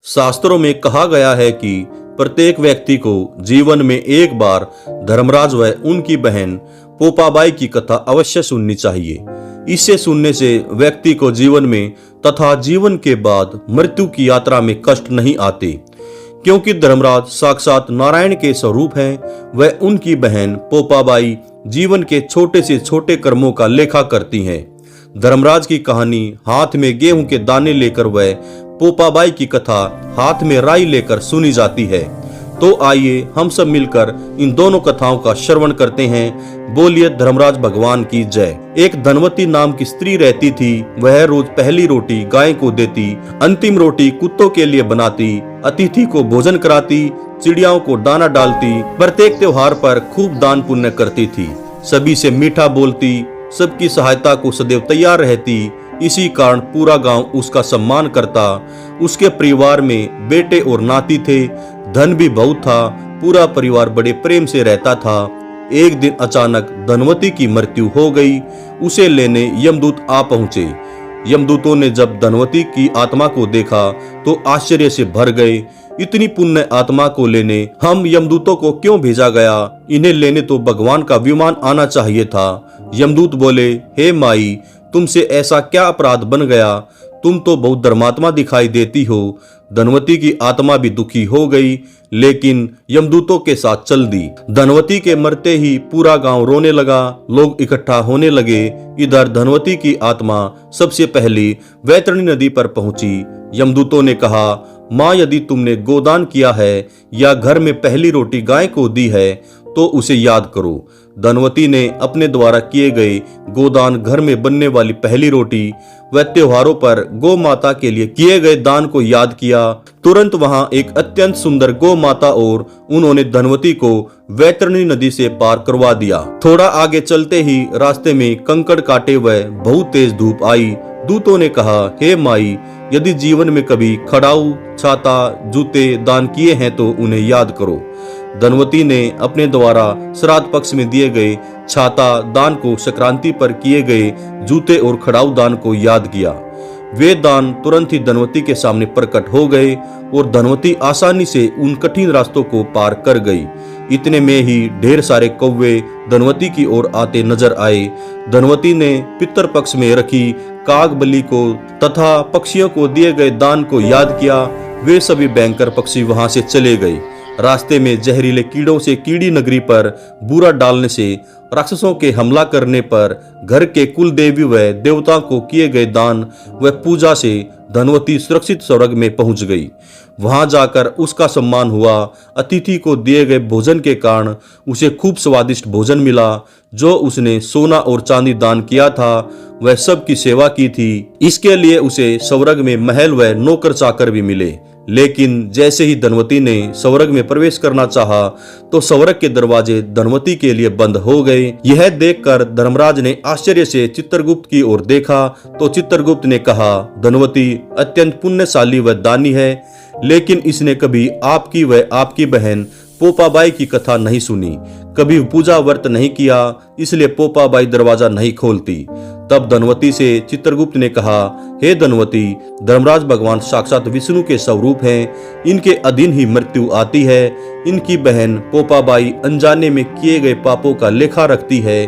शास्त्रों में कहा गया है कि प्रत्येक व्यक्ति को जीवन में एक बार धर्मराज व उनकी बहन पोपाबाई की कथा अवश्य सुननी चाहिए। इसे सुनने से व्यक्ति को जीवन में तथा जीवन के बाद मृत्यु की यात्रा में कष्ट नहीं आते, क्योंकि धर्मराज साक्षात नारायण के स्वरूप हैं। वह उनकी बहन पोपाबाई जीवन के छोटे से छोटे कर्मों का लेखा करती हैं। धर्मराज की कहानी हाथ में गेहूं के दाने लेकर वह पोपाबाई की कथा हाथ में राई लेकर सुनी जाती है। तो आइए हम सब मिलकर इन दोनों कथाओं का श्रवण करते हैं। बोलिए धर्मराज भगवान की जय। एक धनवती नाम की स्त्री रहती थी। वह रोज पहली रोटी गाय को देती, अंतिम रोटी कुत्तों के लिए बनाती, अतिथि को भोजन कराती, चिड़ियाओं को दाना डालती, प्रत्येक त्योहार पर खूब दान पुण्य करती थी, सभी से मीठा बोलती, सबकी सहायता को सदैव तैयार रहती। इसी कारण पूरा गांव उसका सम्मान करता। उसके परिवार में बेटे और नाती थे, धन भी बहुत था, पूरा परिवार बड़े प्रेम से रहता था। एक दिन अचानक धनवती की मृत्यु हो गई। उसे लेने यमदूत आ पहुंचे। यमदूतों ने जब धनवती की आत्मा को देखा तो आश्चर्य से भर गए। इतनी पुण्य आत्मा को लेने हम यमदूतों को क्यों भेजा गया? इन्हें लेने तो भगवान का विमान आना चाहिए था। यमदूत बोले, हे माई, तुमसे ऐसा क्या अपराध बन गया? तुम तो बहुत धर्मात्मा दिखाई देती हो। धनवती की आत्मा भी दुखी हो गई, लेकिन यमदूतों के साथ चल दी। धनवती के मरते ही पूरा गांव रोने लगा, लोग इकट्ठा होने लगे। इधर धनवती की आत्मा सबसे पहले वैतरणी नदी पर पहुंची। यमदूतों ने कहा, माँ, यदि तुमने गोदान किया है या घर में पहली रोटी गाय को दी है तो उसे याद करो। धनवती ने अपने द्वारा किए गए गोदान, घर में बनने वाली पहली रोटी व त्योहारों पर गौ माता के लिए किए गए दान को याद किया। तुरंत वहां एक अत्यंत सुंदर गौ माता और उन्होंने धनवती को वैतरणी नदी से पार करवा दिया। थोड़ा आगे चलते ही रास्ते में कंकड़ काटे व बहुत तेज धूप आई। दूतों ने कहा, हे माई, यदि जीवन में कभी खड़ाऊ, छाता, जूते दान किए हैं तो उन्हें याद करो। धनवती ने अपने द्वारा श्राद्ध पक्ष में दिए गए छाता दान को, संक्रांति पर किए गए जूते और खड़ाऊ दान को याद किया। वे दान तुरंत ही धनवती के सामने प्रकट हो गए और धनवती आसानी से उन कठिन रास्तों को पार कर गई। इतने में ही ढेर सारे कौवे धनवती की ओर आते नजर आए। धनवती ने पितर पक्ष में रखी काग बलि को तथा पक्षियों को दिए गए दान को याद किया। वे सभी भयंकर पक्षी वहां से चले गए। रास्ते में जहरीले कीड़ों से कीड़ी नगरी पर बुरा डालने से, राक्षसों के हमला करने पर, घर के कुल देवी व देवताओं को किए गए दान व पूजा से धनवती सुरक्षित स्वर्ग में पहुंच गई। वहां जाकर उसका सम्मान हुआ। अतिथि को दिए गए भोजन के कारण उसे खूब स्वादिष्ट भोजन मिला। जो उसने सोना और चांदी दान किया था वह सब की सेवा की थी। इसके लिए उसे स्वर्ग में महल व नौकर चाकर भी मिले। लेकिन जैसे ही धनवती ने स्वर्ग में प्रवेश करना चाहा तो स्वर्ग के दरवाजे धनवती के लिए बंद हो गए। यह देखकर धर्मराज ने आश्चर्य से चित्रगुप्त की ओर देखा तो चित्रगुप्त ने कहा, धनवती अत्यंत पुण्यशाली व दानी है, लेकिन इसने कभी आपकी व आपकी बहन पोपाबाई की कथा नहीं सुनी, कभी पूजा व्रत नहीं किया, इसलिए पोपाबाई दरवाजा नहीं खोलती। तब धनवती से चित्रगुप्त ने कहा, हे धनवती, धर्मराज भगवान साक्षात विष्णु के स्वरूप हैं, इनके अधीन ही मृत्यु आती है। इनकी बहन पोपाबाई अनजाने में किए गए पापों का लेखा रखती है।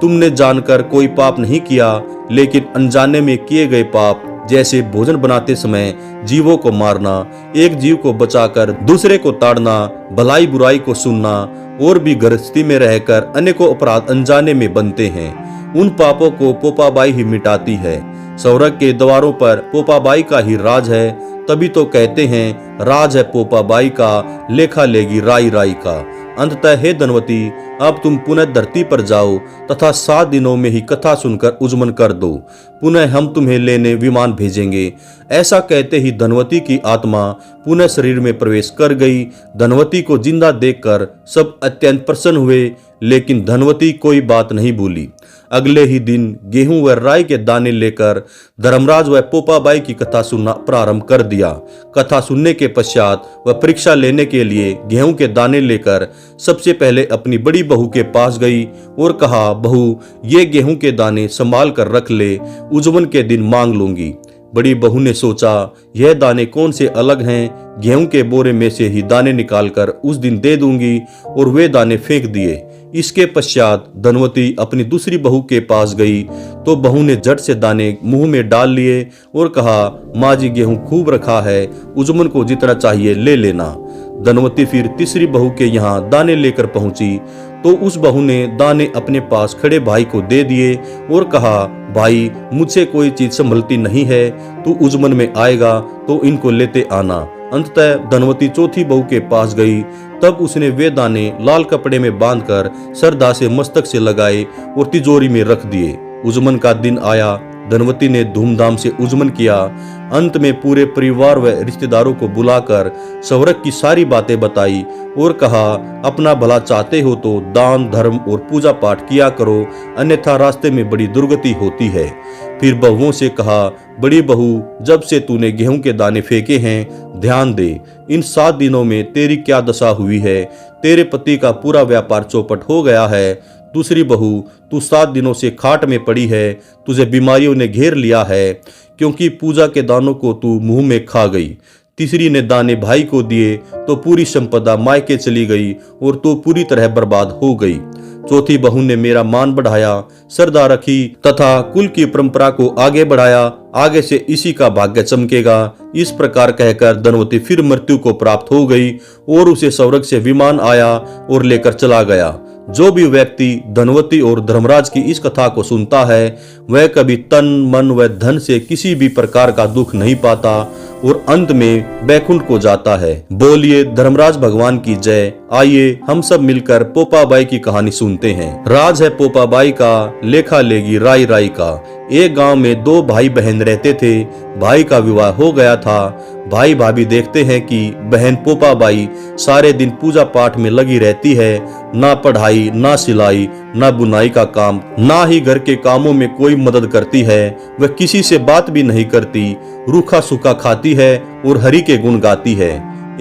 तुमने जानकर कोई पाप नहीं किया, लेकिन अनजाने में किए गए पाप, जैसे भोजन बनाते समय जीवों को मारना, एक जीव को बचाकर दूसरे को ताड़ना, भलाई बुराई को सुनना और भी गृहस्थी में रहकर अनेकों अपराध अनजाने में बनते हैं। उन पापों को पोपाबाई ही मिटाती है। स्वर्ग के द्वारों पर पोपाबाई का ही राज है। तभी तो कहते हैं, राज है पोपाबाई का, लेखा लेगी राई राई का। अंततः हे धनवती, अब तुम पुनः धरती पर जाओ तथा 7 दिनों में ही कथा सुनकर उजमन कर दो। पुनः हम तुम्हें लेने विमान भेजेंगे। ऐसा कहते ही धनवती की आत्मा पुनः शरीर में प्रवेश कर गई। धनवती को जिंदा देखकर सब अत्यंत प्रसन्न हुए, लेकिन धनवती कोई बात नहीं भूली। अगले ही दिन गेहूं व राई के दाने लेकर धर्मराज व पोपाबाई की कथा सुनना प्रारंभ कर दिया। कथा सुनने के पश्चात वह परीक्षा लेने के लिए गेहूं के दाने लेकर सबसे पहले अपनी बड़ी बहू के पास गई और कहा, बहू, ये गेहूं के दाने संभाल कर रख ले, उजवन के दिन मांग लूंगी। बड़ी बहू ने सोचा, यह दाने कौन से अलग हैं, गेहूं के बोरे में से ही दाने निकालकर उस दिन दे दूंगी, और वे दाने फेंक दिए। इसके पश्चात धनवती अपनी दूसरी बहू के पास गई तो बहू ने झट से दाने मुंह में डाल लिए और कहा, माँ जी गेहूं खूब रखा है, उजमन को जितना चाहिए ले लेना। धनवती फिर तीसरी बहू के यहाँ दाने लेकर पहुंची तो उस बहू ने दाने अपने पास खड़े भाई को दे दिए और कहा, भाई मुझसे कोई चीज संभलती नहीं है, तू उजमन में आएगा तो इनको लेते आना। अंततः धनवती चौथी बहू के पास गई, तब उसने वे दाने लाल कपड़े में बांधकर सरदा से मस्तक से लगाए और तिजोरी में रख दिए। उजमन का दिन आया, धनवती ने धूमधाम से उजमन किया। अंत में पूरे परिवार व रिश्तेदारों को बुलाकर सवरक की सारी बातें बताई और कहा, अपना भला चाहते हो तो दान धर्म और पूजा पाठ किया करो, अन्यथा रास्ते में बड़ी दुर्गति होती है। फिर बहुओं से कहा, बड़ी बहू, जब से तूने गेहूं के दाने फेंके हैं, ध्यान दे, इन 7 दिनों में तेरी क्या दशा हुई है। तेरे पति का पूरा व्यापार चौपट हो गया है। दूसरी बहू, तू 7 दिनों से खाट में पड़ी है, तुझे बीमारियों ने घेर लिया है, क्योंकि पूजा के दानों को तू मुंह में खा गई। तीसरी ने दाने भाई को दिए तो पूरी संपदा मायके चली गई और तू पूरी तरह बर्बाद हो गई। चौथी बहू ने मेरा मान बढ़ाया, श्रद्धा रखी तथा कुल की परंपरा को आगे बढ़ाया, आगे से इसी का भाग्य चमकेगा। इस प्रकार कहकर धनवती फिर मृत्यु को प्राप्त हो गई और उसे स्वर्ग से विमान आया और लेकर चला गया। जो भी व्यक्ति धनवती और धर्मराज की इस कथा को सुनता है वह कभी तन मन व धन से किसी भी प्रकार का दुख नहीं पाता और अंत में बैकुंठ को जाता है। बोलिए धर्मराज भगवान की जय। आइए हम सब मिलकर पोपाबाई की कहानी सुनते हैं। राज है पोपाबाई का, लेखा लेगी राई राई का। एक गांव में 2 भाई बहन रहते थे। भाई का विवाह हो गया था। भाई भाभी देखते हैं कि बहन पोपाबाई सारे दिन पूजा पाठ में लगी रहती है, ना पढ़ाई, ना सिलाई, ना बुनाई का काम, ना ही घर के कामों में कोई मदद करती है। वह किसी से बात भी नहीं करती, रूखा सूखा खाती है और हरि के गुण गाती है।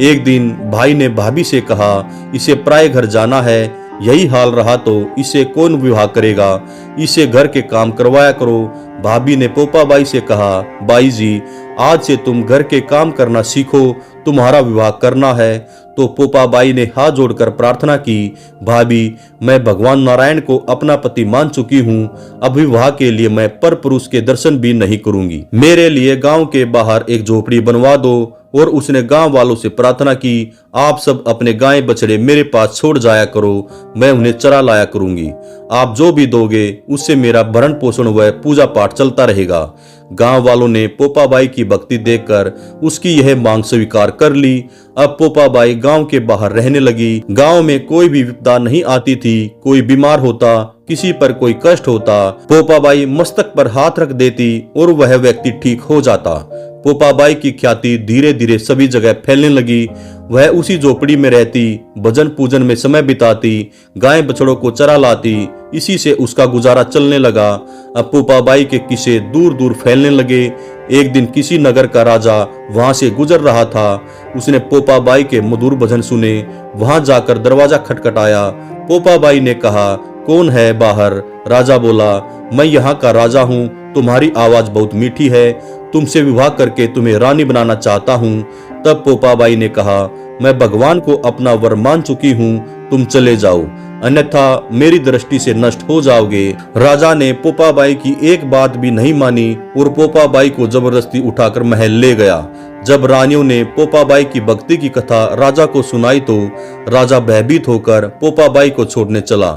एक दिन भाई ने भाभी से कहा, इसे पराये घर जाना है, यही हाल रहा तो इसे कौन विवाह करेगा, इसे घर के काम करवाया करो। भाभी ने पोपाबाई से कहा, बाई जी आज से तुम घर के काम करना सीखो, तुम्हारा विवाह करना है। तो पोपाबाई ने हाथ जोड़कर प्रार्थना की, भाभी मैं भगवान नारायण को अपना पति मान चुकी हूँ, अब विवाह के लिए मैं पर पुरुष के दर्शन भी नहीं करूंगी। मेरे लिए गांव के बाहर एक झोपड़ी बनवा दो। और उसने गांव वालों से प्रार्थना की, आप सब अपने गाय बछड़े मेरे पास छोड़ जाया करो, मैं उन्हें चरा लाया करूंगी। आप जो भी दोगे उससे मेरा भरण पोषण व पूजा पाठ चलता रहेगा। गांव वालों ने पोपाबाई की भक्ति देखकर उसकी यह मांग स्वीकार कर ली। अब पोपाबाई गांव के बाहर रहने लगी। गांव में कोई भी विपदा नहीं आती थी। कोई बीमार होता, किसी पर कोई कष्ट होता, पोपाबाई मस्तक पर हाथ रख देती और वह व्यक्ति ठीक हो जाता। पोपाबाई की ख्याति धीरे धीरे सभी जगह फैलने लगी। वह उसी झोपड़ी में रहती, भजन पूजन में समय बिताती, गाय बछड़ों को चरा लाती, इसी से उसका गुजारा चलने लगा। अब पोपाबाई के किस्से दूर दूर फैलने लगे। एक दिन किसी नगर का राजा वहां से गुजर रहा था। उसने पोपाबाई के मधुर भजन सुने। वहां जाकर दरवाजा खटखटाया। पोपाबाई ने कहा, कौन है बाहर? राजा बोला, मैं यहाँ का राजा हूँ, तुम्हारी आवाज बहुत मीठी है, तुमसे विवाह करके तुम्हें रानी बनाना चाहता हूँ। तब पोपाबाई ने कहा, मैं भगवान को अपना वर मान चुकी हूँ, तुम चले जाओ, अन्यथा मेरी दृष्टि से नष्ट हो जाओगे। राजा ने पोपाबाई की एक बात भी नहीं मानी और पोपाबाई को जबरदस्ती उठाकर महल ले गया। जब रानियों ने पोपाबाई की भक्ति की कथा राजा को सुनाई तो राजा भयभीत होकर पोपाबाई को छोड़ने चला।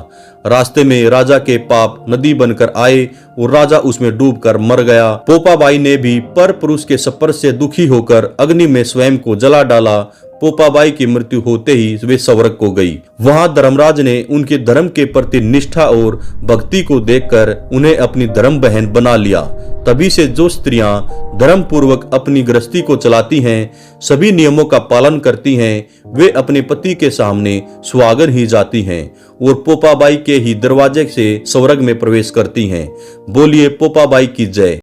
रास्ते में राजा के पाप नदी बनकर आए और राजा उसमें डूबकर मर गया। पोपाबाई ने भी पर पुरुष के स्पर्श से दुखी होकर अग्नि में स्वयं को जला डाला। पोपाबाई की मृत्यु होते ही वे स्वर्ग को गई। वहां धर्मराज ने उनके धर्म के प्रति निष्ठा और भक्ति को देखकर उन्हें अपनी धर्म बहन बना लिया। तभी से जो स्त्रियां धर्म पूर्वक अपनी गृहस्थी को चलाती हैं, सभी नियमों का पालन करती हैं, वे अपने पति के सामने सुहागन ही जाती हैं और पोपाबाई के ही दरवाजे से स्वर्ग में प्रवेश करती हैं। बोलिए पोपाबाई की जय।